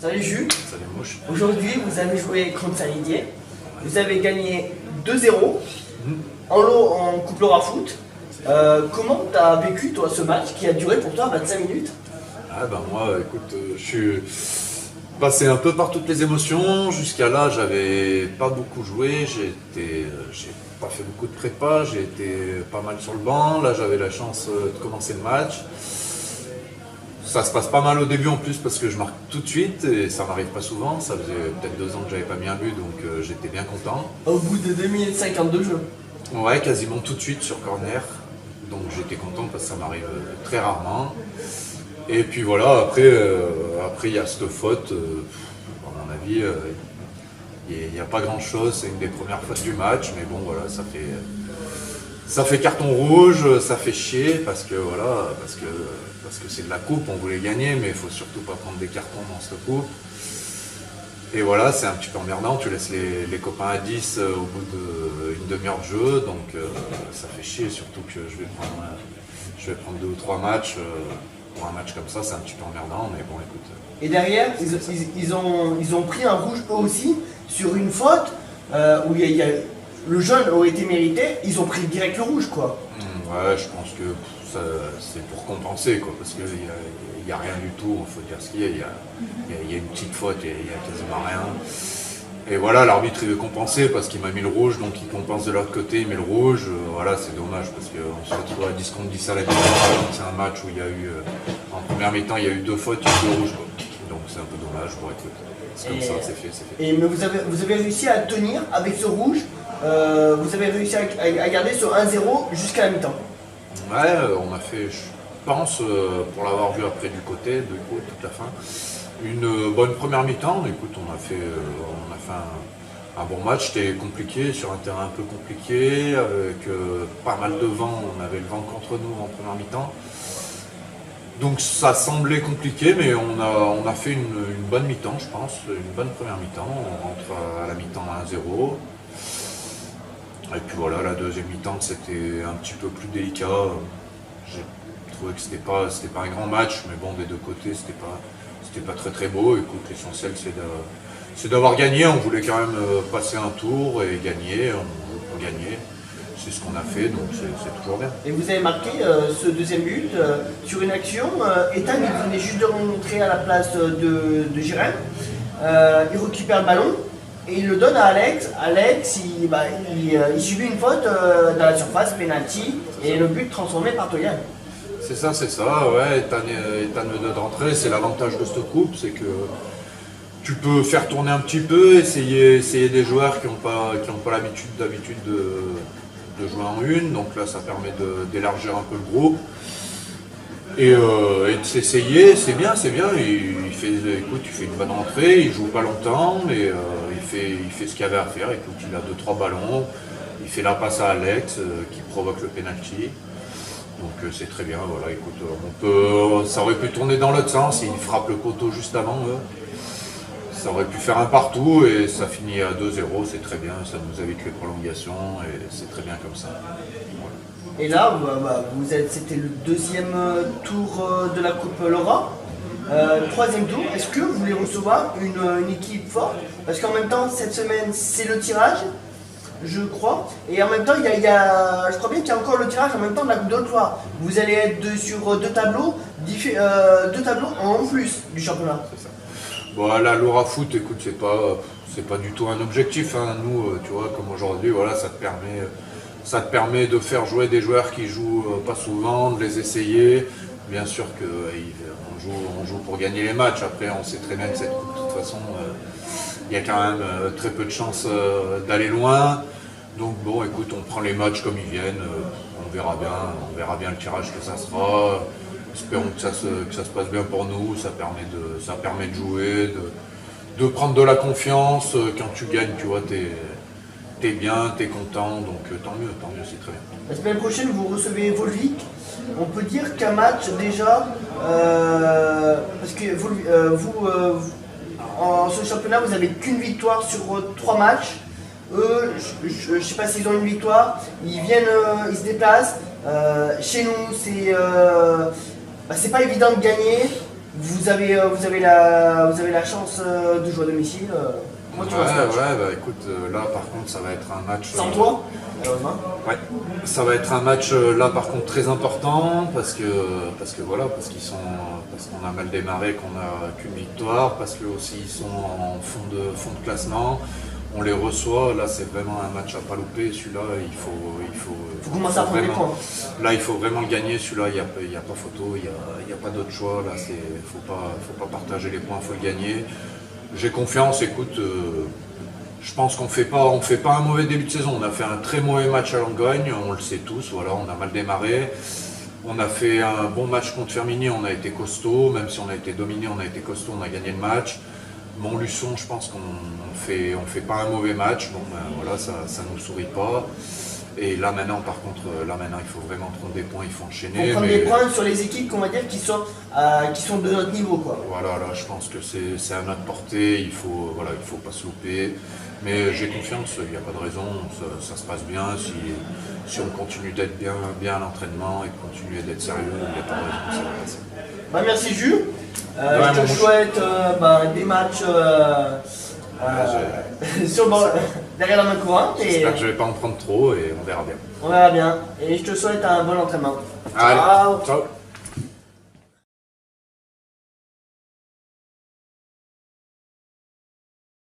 Salut Jules. Salut Mouche. Aujourd'hui, vous avez joué contre Saint-Didier. Vous avez gagné 2-0 en Coupe Laura Foot. Comment tu as vécu toi ce match qui a duré pour toi 25 minutes? Ah ben moi, écoute, je suis passé un peu par toutes les émotions. Jusqu'à là, j'avais pas beaucoup joué. J'ai pas fait beaucoup de prépa. J'ai été pas mal sur le banc. Là, j'avais la chance de commencer le match. Ça se passe pas mal au début en plus parce que je marque tout de suite et ça m'arrive pas souvent. Ça faisait peut-être 2 ans que j'avais pas mis un but, donc j'étais bien content. Au bout de 2 minutes 50 de jeu. Ouais, quasiment tout de suite sur corner. Donc j'étais content parce que ça m'arrive très rarement. Et puis voilà, après il y a cette faute. À mon avis, il n'y a pas grand chose. C'est une des premières fautes du match, mais bon voilà, ça fait carton rouge, ça fait chier parce que voilà, parce que c'est de la coupe, on voulait gagner, mais il faut surtout pas prendre des cartons dans cette coupe. Et voilà, c'est un petit peu emmerdant, tu laisses les copains à 10 au bout d'une demi-heure de jeu, donc ça fait chier, surtout que je vais prendre 2 ou 3 matchs. Pour un match comme ça, c'est un petit peu emmerdant, mais bon écoute. Et derrière, ils ont pris un rouge eux aussi sur une faute où le jaune aurait été mérité, ils ont pris direct le rouge quoi. Ouais, je pense que c'est pour compenser quoi, parce qu'il n'y a rien du tout, il faut dire ce qu'il y a, il y a une petite faute, il n'y a quasiment rien. Et voilà, l'arbitre il veut compenser parce qu'il m'a mis le rouge, donc il compense de l'autre côté, il met le rouge. Voilà, c'est dommage parce qu'on se retrouve à 10 contre 10 à la mi-temps. C'est un match où il y a eu, en première mi-temps, il y a eu 2 fautes, il y a eu 2 rouges quoi. Donc c'est un peu dommage, bon écoute, c'est comme ça, c'est fait. Mais vous avez réussi à tenir avec ce rouge, vous avez réussi à garder ce 1-0 jusqu'à la mi-temps. Ouais, on a fait, je pense, pour l'avoir vu après du côté, de toute la fin, une bonne première mi-temps. Écoute, on a fait un bon match. C'était compliqué, sur un terrain un peu compliqué, avec pas mal de vent. On avait le vent contre nous en première mi-temps. Donc ça semblait compliqué, mais on a fait une bonne mi-temps, je pense, une bonne première mi-temps. On rentre à la mi-temps 1-0. Et puis voilà, la deuxième mi-temps, c'était un petit peu plus délicat. J'ai trouvé que c'était pas un grand match, mais bon, des deux côtés, c'était pas très très beau. Écoute, l'essentiel, c'est d'avoir gagné. On voulait quand même passer un tour et gagner. On gagnait. C'est ce qu'on a fait, donc c'est toujours bien. Et vous avez marqué ce deuxième but sur une action. Ethan, il venait juste de rentrer à la place de Jérém. Il récupère le ballon. Et il le donne à Alex. Alex, il subit une faute dans la surface, penalty, et le but transformé par Toyan. C'est ça, ouais. Ethan venait de rentrer. C'est l'avantage de cette coupe, c'est que tu peux faire tourner un petit peu, essayer des joueurs qui n'ont pas l'habitude de jouer en une. Donc là, ça permet d'élargir un peu le groupe. Et de s'essayer, c'est bien. Il fait une bonne entrée, il joue pas longtemps, mais il fait ce qu'il y avait à faire. Écoute, il a 2-3 ballons, il fait la passe à Alex qui provoque le penalty. Donc c'est très bien, voilà, écoute, ça aurait pu tourner dans l'autre sens, il frappe le poteau juste avant. Ça aurait pu faire un partout et ça finit à 2-0, c'est très bien, ça nous évite les prolongations et c'est très bien comme ça. Voilà. Et là, c'était le deuxième tour de la Coupe Laura. Troisième tour, est-ce que vous voulez recevoir une équipe forte? Parce qu'en même temps, cette semaine, c'est le tirage, je crois. Et en même temps, je crois bien qu'il y a encore le tirage en même temps de la Coupe de Loire. Vous allez être sur 2 tableaux, 2 tableaux en plus du championnat. C'est ça. Bon, la Laura Foot, écoute, c'est pas du tout un objectif. Hein. Nous, tu vois, comme aujourd'hui, voilà, ça te permet de faire jouer des joueurs qui jouent pas souvent, de les essayer. Bien sûr qu'on joue pour gagner les matchs. Après, on sait très bien que cette coupe, de toute façon, il y a quand même très peu de chances d'aller loin. Donc bon, écoute, on prend les matchs comme ils viennent. On verra bien le tirage que ça sera. Espérons que ça se passe bien pour nous. Ça permet de jouer, de prendre de la confiance. Quand tu gagnes, tu vois, t'es bien, t'es content, donc tant mieux, c'est très bien. La semaine prochaine, vous recevez Volvic. On peut dire qu'un match déjà, parce que en ce championnat, vous n'avez qu'une victoire sur 3 matchs. Eux, je ne sais pas s'ils ont une victoire, ils se déplacent. Chez nous, c'est pas évident de gagner. Vous avez la chance de jouer à domicile. Comment tu vois ce match? Ouais, bah écoute, là par contre ça va être un match. Sans toi, malheureusement. Ouais, ça va être un match là par contre très important parce que voilà, parce qu'on a mal démarré, qu'on n'a qu'une victoire, parce que aussi ils sont en fond de classement. On les reçoit, là c'est vraiment un match à pas louper, celui-là Faut commencer à prendre des points. Là il faut vraiment le gagner, celui-là il n'y a pas photo, il y a pas d'autre choix, là faut pas partager les points, il faut le gagner. J'ai confiance, écoute, je pense qu'on fait pas un mauvais début de saison, on a fait un très mauvais match à Langogne, on le sait tous, voilà, on a mal démarré. On a fait un bon match contre Firminy, on a été costaud, même si on a été dominé, on a été costaud, on a gagné le match. Montluçon, je pense qu'on fait pas un mauvais match, donc ben, voilà, ça ne nous sourit pas. Et là maintenant, par contre, il faut vraiment prendre des points, il faut enchaîner. Il faut prendre des points sur les équipes qu'on va dire qui sont de notre niveau, quoi. Voilà, là je pense que c'est à notre portée, il faut pas se louper. Mais j'ai confiance, il n'y a pas de raison, ça se passe bien. Si on continue d'être bien à l'entraînement et continuer d'être sérieux, il n'y a pas de raison que ça va passer. Bah, merci Jules. Je te souhaite des matchs derrière la main courante. J'espère que je ne vais pas en prendre trop et on verra bien. On verra bien. Et je te souhaite un bon entraînement. Allez, ciao.